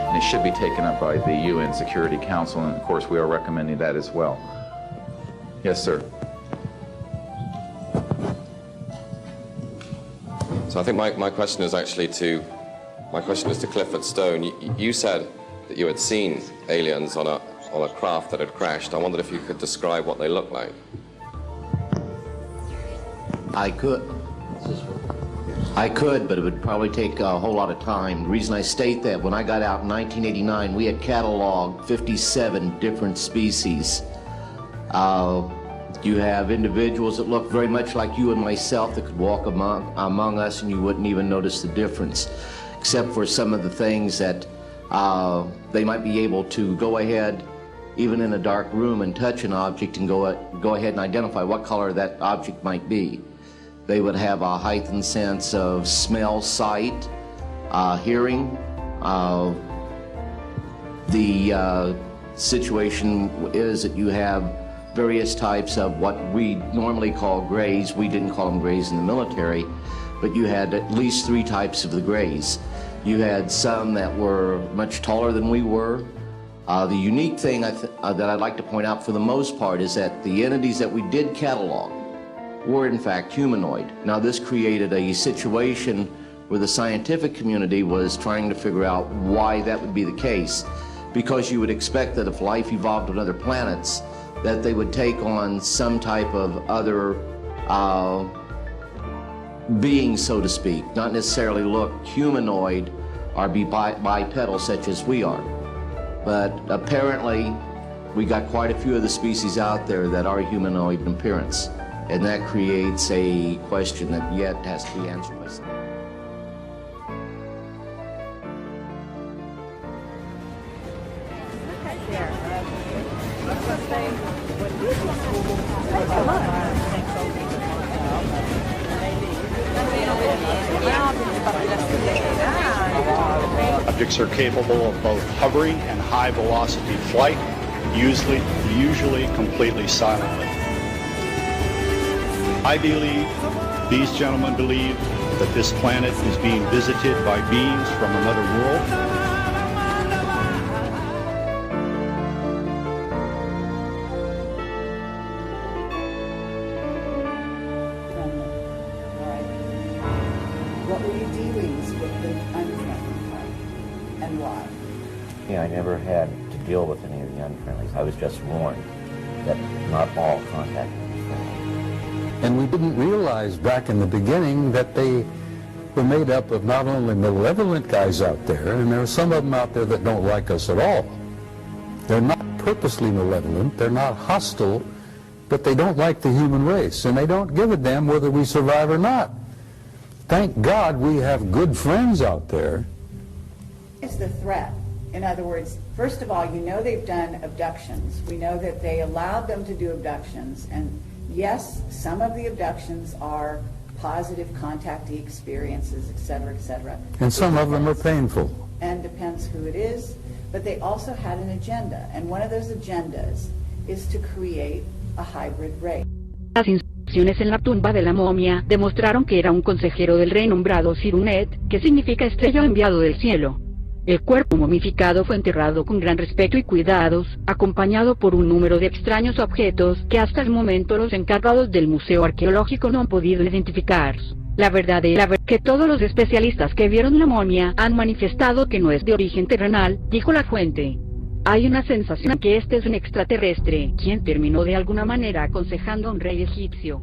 And it should be taken up by the UN Security Council, and of course we are recommending that as well. Yes, sir. So I think my question is actually to Clifford Stone. You said that you had seen aliens on a craft that had crashed. I wondered if you could describe what they looked like. I could, but it would probably take a whole lot of time. The reason I state that, when I got out in 1989, we had cataloged 57 different species. You have individuals that look very much like you and myself that could walk among us and you wouldn't even notice the difference, except for some of the things that they might be able to go ahead, even in a dark room, and touch an object and go ahead and identify what color that object might be. They would have a heightened sense of smell, sight, hearing. The situation is that you have various types of what we normally call grays. We didn't call them grays in the military, but you had at least 3 types of the grays. You had some that were much taller than we were. The unique thing that I'd like to point out for the most part is that the entities that we did catalog were in fact humanoid. Now this created a situation where the scientific community was trying to figure out why that would be the case, because you would expect that if life evolved on other planets, that they would take on some type of other being, so to speak, not necessarily look humanoid or be bipedal such as we are. But apparently we got quite a few of the species out there that are humanoid in appearance, and that creates a question that yet has to be answered by someone. Objects are capable of both hovering and high velocity flight, usually completely silently. I believe, these gentlemen believe, that this planet is being visited by beings from another world. What were your dealings with the unfriendly type, and why? Yeah, I never had to deal with any of the unfriendlies. I was just warned that not all contact was friendly. And we didn't realize back in the beginning that they were made up of not only malevolent guys out there, and there are some of them out there that don't like us at all. They're not purposely malevolent, they're not hostile, but they don't like the human race, and they don't give a damn whether we survive or not. Thank God we have good friends out there. Is the threat? In other words, first of all, you know they've done abductions. We know that they allowed them to do abductions, and yes, some of the abductions are positive contactee experiences, etc., etc. And some of them are painful. And depends who it is, but they also had an agenda, and one of those agendas is to create a hybrid race. En la tumba de la momia demostraron que era un consejero del rey nombrado Sirunet, que significa estrella enviado del cielo. El cuerpo momificado fue enterrado con gran respeto y cuidados, acompañado por un número de extraños objetos que hasta el momento los encargados del Museo Arqueológico no han podido identificar. La verdad es que todos los especialistas que vieron la momia han manifestado que no es de origen terrenal, dijo la fuente. Hay una sensación que este es un extraterrestre, quien terminó de alguna manera aconsejando a un rey egipcio.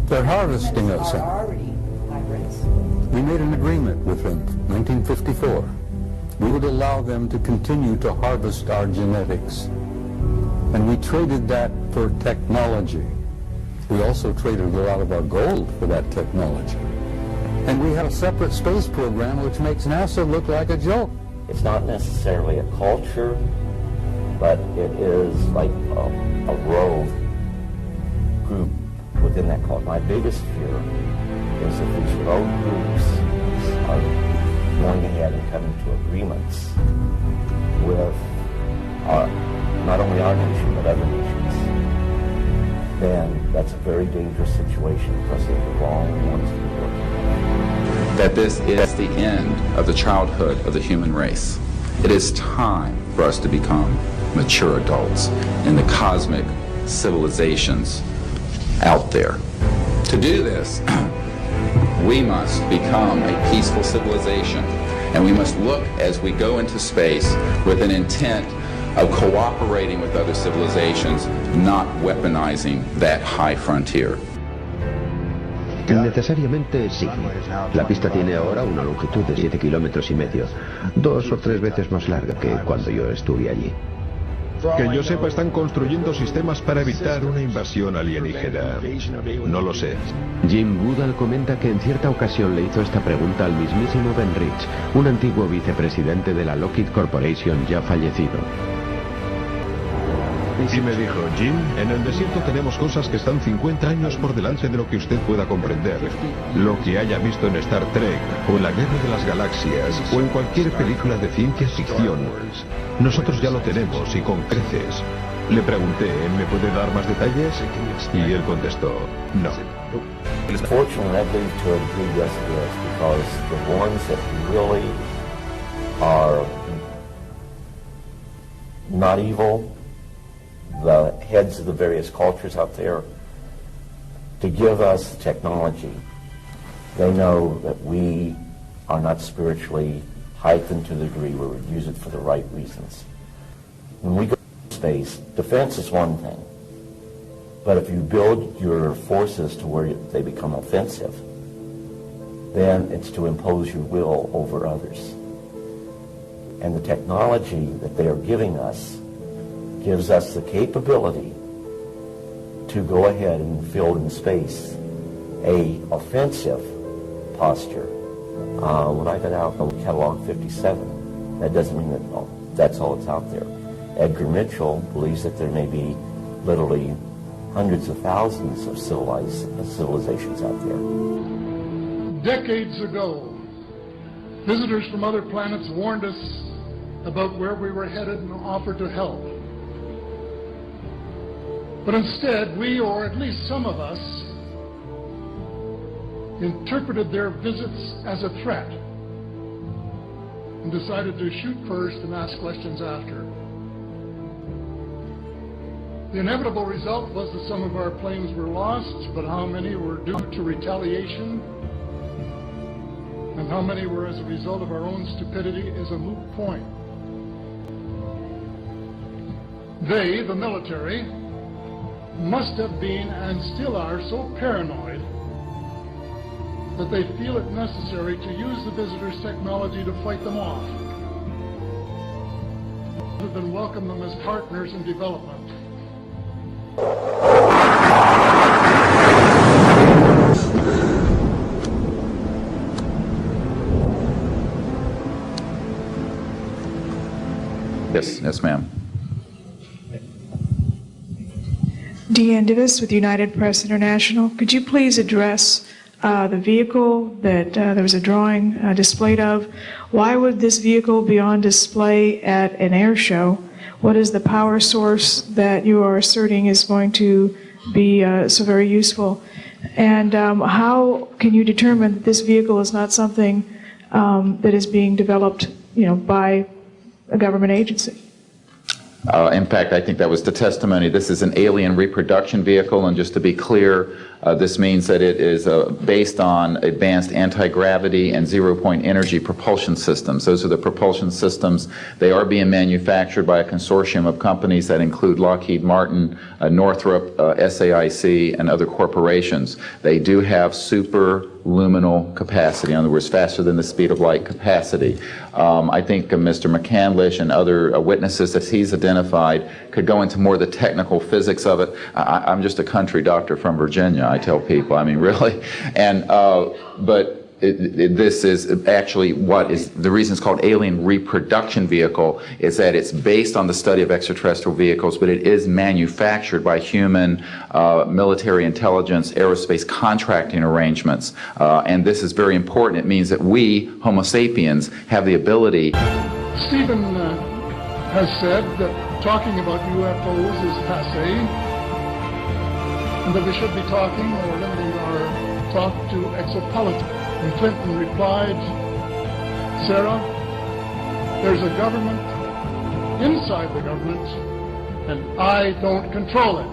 They're harvesting us. We made an agreement with them, 1954. We would allow them to continue to harvest our genetics. And we traded that for technology. We also traded a lot of our gold for that technology. And we have a separate space program which makes NASA look like a joke. It's not necessarily a culture, but it is like a rogue group within that culture. My biggest fear is that these rogue groups are going ahead and coming to agreements with not only our nation, but other nations. Then that's a very dangerous situation because they're the wrong ones to be working with. that this is the end of the childhood of the human race. It is time for us to become mature adults in the cosmic civilizations out there. To do this, we must become a peaceful civilization, and we must look as we go into space with an intent of cooperating with other civilizations, not weaponizing that high frontier. Necesariamente sí. La pista tiene ahora una longitud de 7,5 kilómetros, 2 o 3 veces más larga que cuando yo estuve allí. Que yo sepa, están construyendo sistemas para evitar una invasión alienígena. No lo sé. Jim Goodall comenta que en cierta ocasión le hizo esta pregunta al mismísimo Ben Rich, un antiguo vicepresidente de la Lockheed Corporation ya fallecido. Y me dijo, Jim, en el desierto tenemos cosas que están 50 años por delante de lo que usted pueda comprender. Lo que haya visto en Star Trek, o en la Guerra de las Galaxias, o en cualquier película de ciencia ficción, nosotros ya lo tenemos y con creces. Le pregunté, ¿me puede dar más detalles? Y él contestó, no. Fortunately, I believe to a degree, yes it is, because the ones that really are not evil, the heads of the various cultures out there, to give us technology. They know that we are not spiritually heightened to the degree where we use it for the right reasons. When we go to space, defense is one thing. But if you build your forces to where they become offensive, then it's to impose your will over others. And the technology that they are giving us gives us the capability to go ahead and field in space a offensive posture. When I got out of Catalog 57, that doesn't mean that that's all that's out there. Edgar Mitchell believes that there may be literally hundreds of thousands of civilizations out there. Decades ago, visitors from other planets warned us about where we were headed and offered to help. But instead, we, or at least some of us, interpreted their visits as a threat and decided to shoot first and ask questions after. The inevitable result was that some of our planes were lost, but how many were due to retaliation and how many were as a result of our own stupidity is a moot point. They, the military, must have been and still are so paranoid that they feel it necessary to use the visitors' technology to fight them off, rather than welcome them as partners in development. Yes, ma'am. Deanne Divis with United Press International. Could you please address the vehicle that there was a drawing displayed of? Why would this vehicle be on display at an air show? What is the power source that you are asserting is going to be so very useful? And how can you determine that this vehicle is not something that is being developed, by a government agency? In fact, I think that was the testimony. This is an alien reproduction vehicle, and just to be clear, this means that it is based on advanced anti-gravity and zero-point energy propulsion systems. Those are the propulsion systems. They are being manufactured by a consortium of companies that include Lockheed Martin, Northrop, SAIC, and other corporations. They do have superluminal capacity, in other words, faster than the speed of light capacity. I think Mr. McCandlish and other witnesses that he's identified could go into more of the technical physics of it. I'm just a country doctor from Virginia, I tell people. I mean, really. And but this is actually what is the reason it's called alien reproduction vehicle is that it's based on the study of extraterrestrial vehicles, but it is manufactured by human military intelligence, aerospace contracting arrangements. And this is very important. It means that we, Homo sapiens, have the ability. Stephen has said that talking about UFOs is passé, and that we should be talking or limiting our talk to exopolitics. And Clinton replied, Sarah, there's a government inside the government, and I don't control it.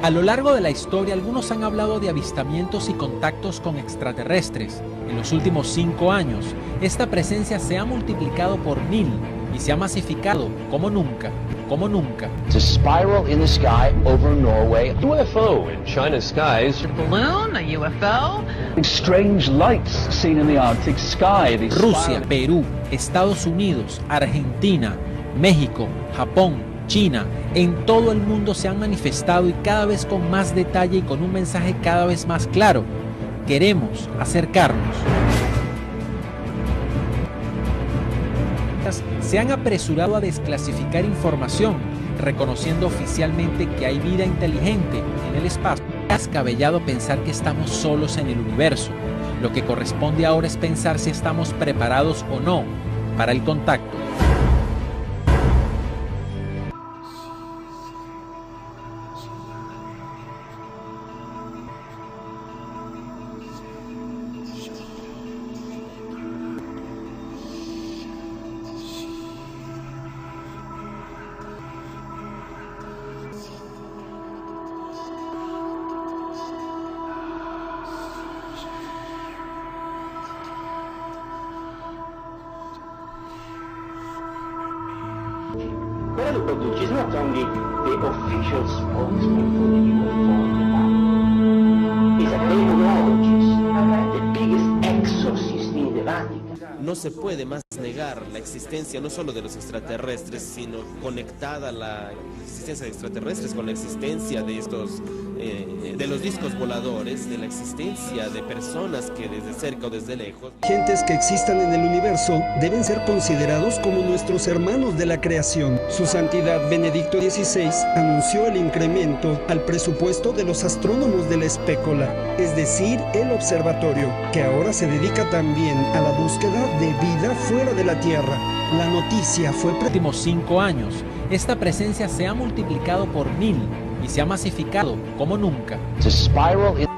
A lo largo de la historia, algunos han hablado de avistamientos y contactos con extraterrestres. En los últimos 5 años, esta presencia se ha multiplicado por 1000 y se ha masificado como nunca, como nunca. It's a spiral in the sky over Norway. UFO in China's skies. A balloon, a UFO. Strange lights seen in the Arctic sky. Rusia, Perú, Estados Unidos, Argentina, México, Japón, China, en todo el mundo se han manifestado y cada vez con más detalle y con un mensaje cada vez más claro. Queremos acercarnos. Se han apresurado a desclasificar información, reconociendo oficialmente que hay vida inteligente en el espacio. Es descabellado pensar que estamos solos en el universo. Lo que corresponde ahora es pensar si estamos preparados o no para el contacto. Però ricordo, ci sono only the official spokesman for the UFO is a demonologist, the biggest exorcist in the Vatican. No se puede más negar la existencia no solo de los extraterrestres, sino conectada la existencia de extraterrestres con la existencia de estos, de los discos voladores, de la existencia de personas que desde cerca o desde lejos. Gentes que existan en el universo deben ser considerados como nuestros hermanos de la creación. Su Santidad Benedicto XVI anunció el incremento al presupuesto de los astrónomos de la espécula, es decir, el observatorio, que ahora se dedica también a la búsqueda de vida fuera de la Tierra. La noticia fue... En los últimos 5 años, esta presencia se ha multiplicado por 1000 y se ha masificado como nunca. It's a spiral in